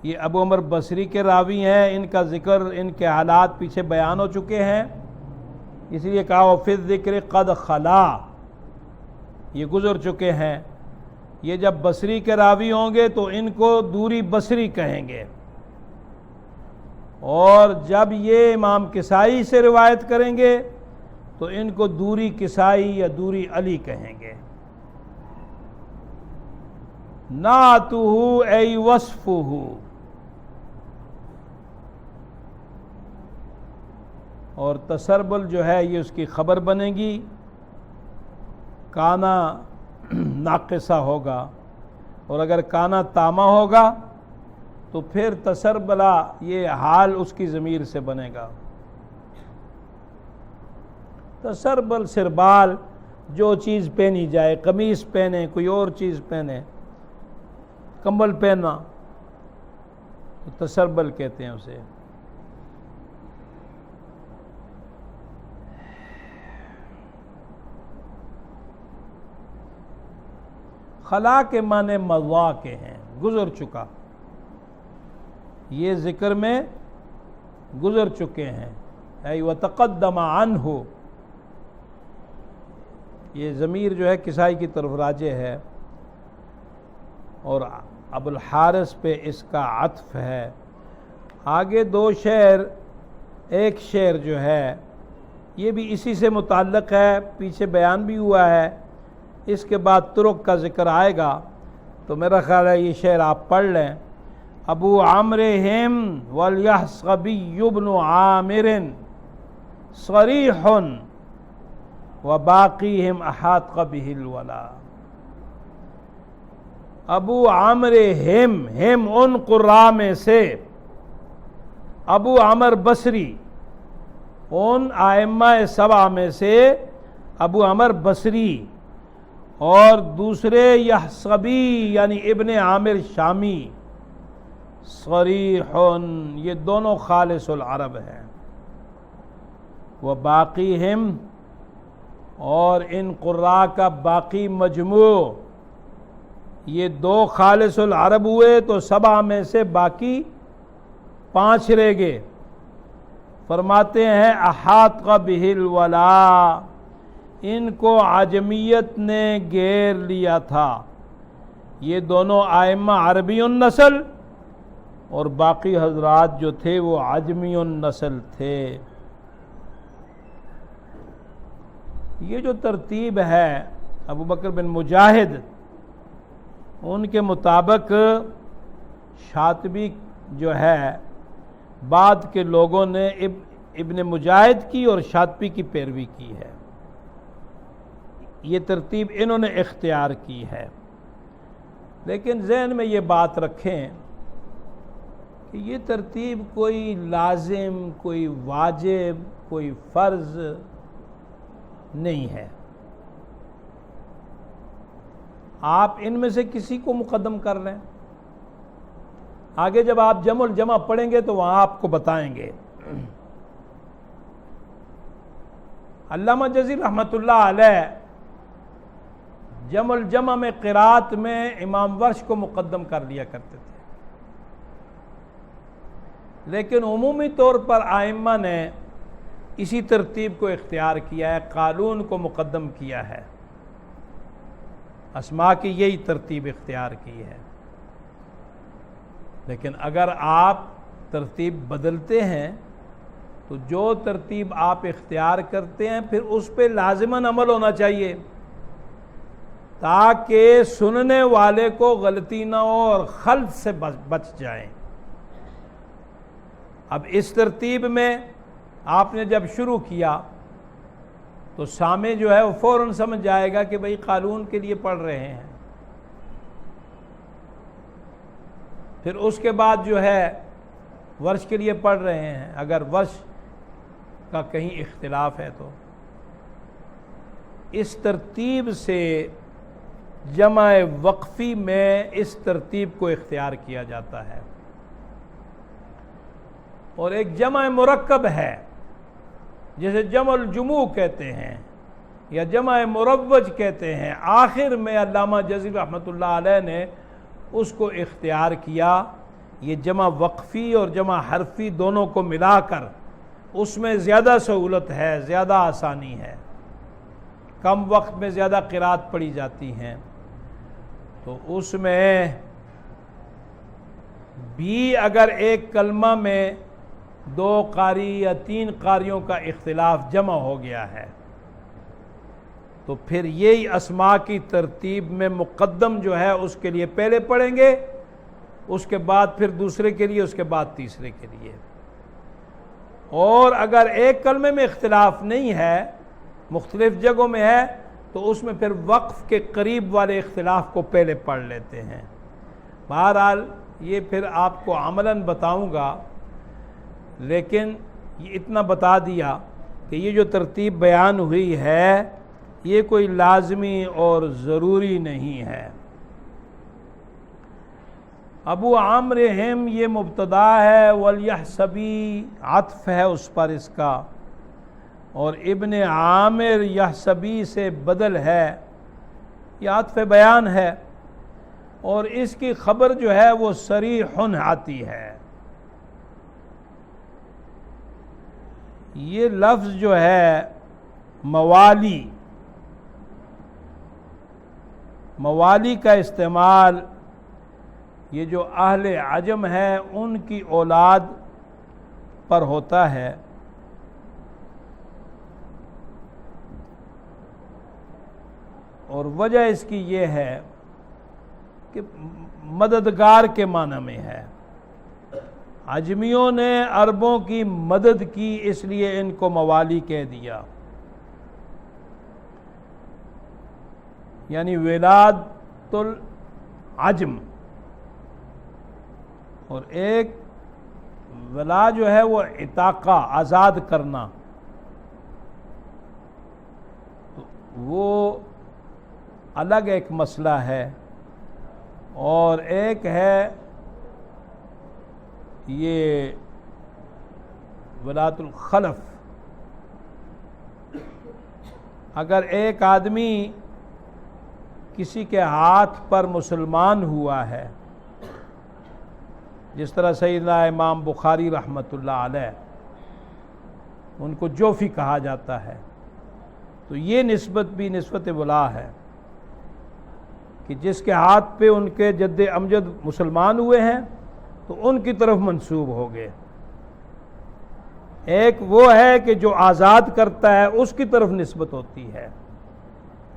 یہ ابو عمر بصری کے راوی ہیں، ان کا ذکر، ان کے حالات پیچھے بیان ہو چکے ہیں، اس لیے کہا وفی الذکر قد خلا، یہ گزر چکے ہیں۔ یہ جب بصری کے راوی ہوں گے تو ان کو دوری بصری کہیں گے، اور جب یہ امام کسائی سے روایت کریں گے تو ان کو دوری کسائی یا دوری علی کہیں گے۔ نعتہ ای وصفہ، اور تسربل جو ہے یہ اس کی خبر بنے گی، کانا ناقصہ ہوگا، اور اگر کانا تامہ ہوگا تو پھر تسربلا یہ حال اس کی ضمیر سے بنے گا۔ تسربل سربال جو چیز پہنی جائے، قمیص پہنے، کوئی اور چیز پہنے، کمبل پہننا، تو تسربل کہتے ہیں اسے۔ خلا کے معنی مضا کے ہیں، گزر چکا، یہ ذکر میں گزر چکے ہیں، اے وتقدم عنہ، یہ ضمیر جو ہے کسائی کی طرف راجع ہے، اور ابو الحارث پہ اس کا عطف ہے۔ آگے دو شعر، ایک شعر جو ہے یہ بھی اسی سے متعلق ہے، پیچھے بیان بھی ہوا ہے، اس کے بعد طرق کا ذکر آئے گا، تو میرا خیال ہے یہ شعر آپ پڑھ لیں۔ ابو عمرہم والیحصبی بن عامر صریح وباقیہم احاط بہ الولا۔ ابو عمرہم، ہم ان قراء میں سے، ابو عمر بصری ان ائمہ سبع میں سے ابو عمر بصری، اور دوسرے یحصبی یعنی ابن عامر شامی، صریح، یہ دونوں خالص العرب ہیں، وباقیہم، اور ان قراء کا باقی مجموع، یہ دو خالص العرب ہوئے تو سبع میں سے باقی 5 رہ گئے۔ فرماتے ہیں احاط بہ الولا، ان کو عجمیت نے گھیر لیا تھا۔ یہ دونوں ائمہ عربی النسل اور باقی حضرات جو تھے وہ عجمی النسل تھے۔ یہ جو ترتیب ہے ابو بکر بن مجاہد، ان کے مطابق شاطبی جو ہے بعد کے لوگوں نے ابن مجاہد کی اور شاطبی کی پیروی کی ہے، یہ ترتیب انہوں نے اختیار کی ہے۔ لیکن ذہن میں یہ بات رکھیں کہ یہ ترتیب کوئی لازم، کوئی واجب، کوئی فرض نہیں ہے۔ آپ ان میں سے کسی کو مقدم کر لیں، آگے جب آپ جمع الجمع پڑھیں گے تو وہاں آپ کو بتائیں گے۔ علامہ جزی رحمۃ اللہ علیہ جمع الجمع میں قرات میں امام ورش کو مقدم کر لیا کرتے تھے، لیکن عمومی طور پر ائمہ نے اسی ترتیب کو اختیار کیا ہے، قالون کو مقدم کیا ہے، اسماء کی یہی ترتیب اختیار کی ہے۔ لیکن اگر آپ ترتیب بدلتے ہیں تو جو ترتیب آپ اختیار کرتے ہیں پھر اس پہ لازماً عمل ہونا چاہیے، تاکہ سننے والے کو غلطی نہ ہو اور خلط سے بچ جائیں۔ اب اس ترتیب میں آپ نے جب شروع کیا تو سامع جو ہے وہ فوراً سمجھ جائے گا کہ بھئی قالون کے لیے پڑھ رہے ہیں، پھر اس کے بعد جو ہے ورش کے لیے پڑھ رہے ہیں، اگر ورش کا کہیں اختلاف ہے تو اس ترتیب سے جمع وقفی میں اس ترتیب کو اختیار کیا جاتا ہے۔ اور ایک جمع مرکب ہے جسے جمع الجموع کہتے ہیں یا جمع مروج کہتے ہیں، آخر میں علامہ جزی رحمۃ اللہ علیہ نے اس کو اختیار کیا۔ یہ جمع وقفی اور جمع حرفی دونوں کو ملا کر اس میں زیادہ سہولت ہے، زیادہ آسانی ہے، کم وقت میں زیادہ قرات پڑھی جاتی ہیں، تو اس میں بھی اگر ایک کلمہ میں 2 قاری یا 3 قاریوں کا اختلاف جمع ہو گیا ہے تو پھر یہی اسماء کی ترتیب میں مقدم جو ہے اس کے لیے پہلے پڑھیں گے، اس کے بعد پھر دوسرے کے لیے، اس کے بعد تیسرے کے لیے۔ اور اگر ایک کلمے میں اختلاف نہیں ہے، مختلف جگہوں میں ہے، تو اس میں پھر وقف کے قریب والے اختلاف کو پہلے پڑھ لیتے ہیں۔ بہرحال یہ پھر آپ کو عملاً بتاؤں گا، لیکن یہ اتنا بتا دیا کہ یہ جو ترتیب بیان ہوئی ہے یہ کوئی لازمی اور ضروری نہیں ہے۔ ابو عمرو ہم یہ مبتدا ہے، والیحسبی عطف ہے اس پر اس کا، اور ابن عامر یحسبی سے بدل ہے، یہ عطف بیان ہے، اور اس کی خبر جو ہے وہ صریح آتی ہے۔ یہ لفظ جو ہے موالی، موالی کا استعمال یہ جو اہل عجم ہے ان کی اولاد پر ہوتا ہے، اور وجہ اس کی یہ ہے کہ مددگار کے معنی میں ہے۔ عجمیوں نے عربوں کی مدد کی، اس لیے ان کو موالی کہہ دیا، یعنی ولادت العجم، اور ایک ولا جو ہے وہ عتاقہ، آزاد کرنا، تو وہ الگ ایک مسئلہ ہے، اور ایک ہے یہ ولایت الخلف۔ اگر ایک آدمی کسی کے ہاتھ پر مسلمان ہوا ہے، جس طرح سیدنا امام بخاری رحمۃ اللہ علیہ، ان کو جوفی کہا جاتا ہے، تو یہ نسبت بھی نسبت ولا ہے کہ جس کے ہاتھ پہ ان کے جد امجد مسلمان ہوئے ہیں تو ان کی طرف منسوب ہو گئے۔ ایک وہ ہے کہ جو آزاد کرتا ہے اس کی طرف نسبت ہوتی ہے،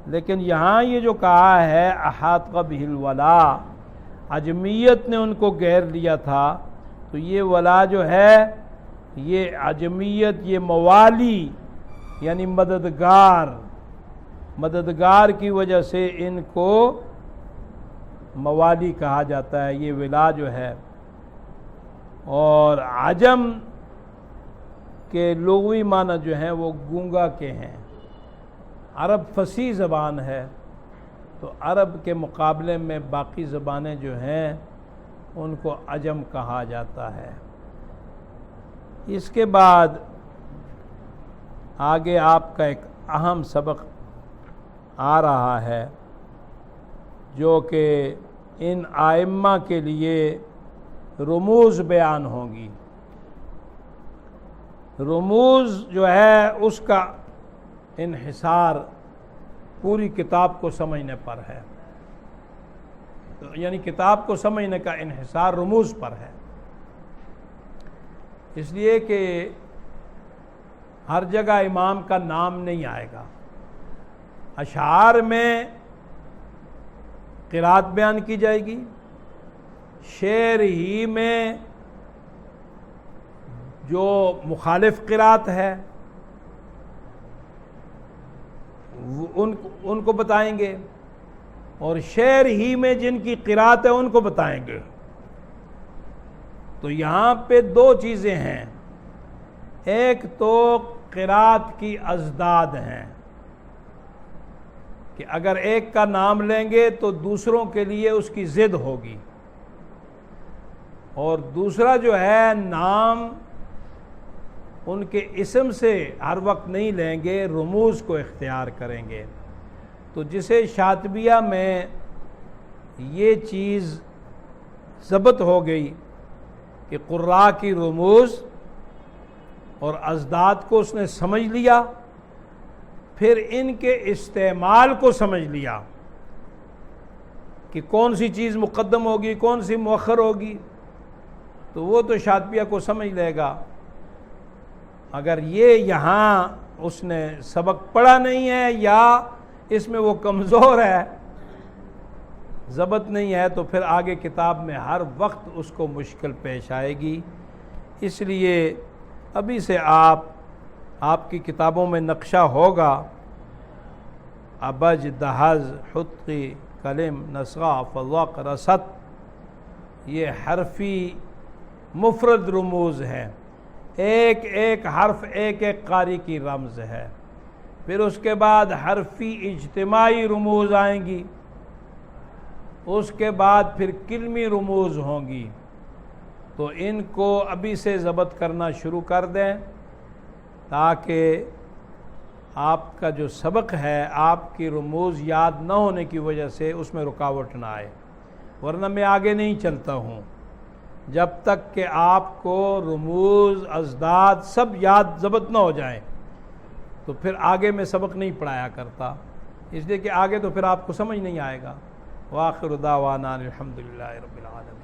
لیکن یہاں یہ جو کہا ہے احاط بہ الولا، عجمیت نے ان کو گھیر لیا تھا، تو یہ ولا جو ہے یہ عجمیت، یہ موالی یعنی مددگار کی وجہ سے ان کو موالی کہا جاتا ہے، یہ ولا جو ہے۔ اور عجم کے لغوی معنی جو ہیں وہ گونگا کے ہیں۔ عرب فصیح زبان ہے، تو عرب کے مقابلے میں باقی زبانیں جو ہیں ان کو عجم کہا جاتا ہے۔ اس کے بعد آگے آپ کا ایک اہم سبق آ رہا ہے، جو کہ ان ائمہ کے لیے رموز بیان ہوں گی۔ رموز جو ہے اس کا انحصار پوری کتاب کو سمجھنے پر ہے، یعنی کتاب کو سمجھنے کا انحصار رموز پر ہے، اس لیے کہ ہر جگہ امام کا نام نہیں آئے گا۔ اشعار میں قرات بیان کی جائے گی، شعر ہی میں جو مخالف قرات ہے ان کو بتائیں گے، اور شعر ہی میں جن کی قرات ہے ان کو بتائیں گے۔ تو یہاں پہ دو چیزیں ہیں، ایک تو قرات کی ازداد ہیں کہ اگر ایک کا نام لیں گے تو دوسروں کے لیے اس کی ضد ہوگی، اور دوسرا جو ہے نام ان کے اسم سے ہر وقت نہیں لیں گے، رموز کو اختیار کریں گے۔ تو جسے شاطبیہ میں یہ چیز ضبط ہو گئی کہ قراء کی رموز اور ازداد کو اس نے سمجھ لیا، پھر ان کے استعمال کو سمجھ لیا کہ کون سی چیز مقدم ہوگی کون سی مؤخر ہوگی، تو وہ تو شاطبیہ کو سمجھ لے گا۔ اگر یہ یہاں اس نے سبق پڑھا نہیں ہے یا اس میں وہ کمزور ہے، ضبط نہیں ہے، تو پھر آگے کتاب میں ہر وقت اس کو مشکل پیش آئے گی۔ اس لیے ابھی سے آپ کی کتابوں میں نقشہ ہوگا، ابج، دہز، حطقی، کلم، نسغہ، فضق، رست، یہ حرفی مفرد رموز ہیں، ایک ایک حرف ایک ایک قاری کی رمز ہے۔ پھر اس کے بعد حرفی اجتماعی رموز آئیں گی، اس کے بعد پھر کلمی رموز ہوں گی۔ تو ان کو ابھی سے ضبط کرنا شروع کر دیں تاکہ آپ کا جو سبق ہے آپ کی رموز یاد نہ ہونے کی وجہ سے اس میں رکاوٹ نہ آئے، ورنہ میں آگے نہیں چلتا ہوں جب تک کہ آپ کو رموز، ازداد سب یاد ضبط نہ ہو جائیں، تو پھر آگے میں سبق نہیں پڑھایا کرتا، اس لیے کہ آگے تو پھر آپ کو سمجھ نہیں آئے گا۔ وآخر دعوانا الحمدللہ رب العالمین۔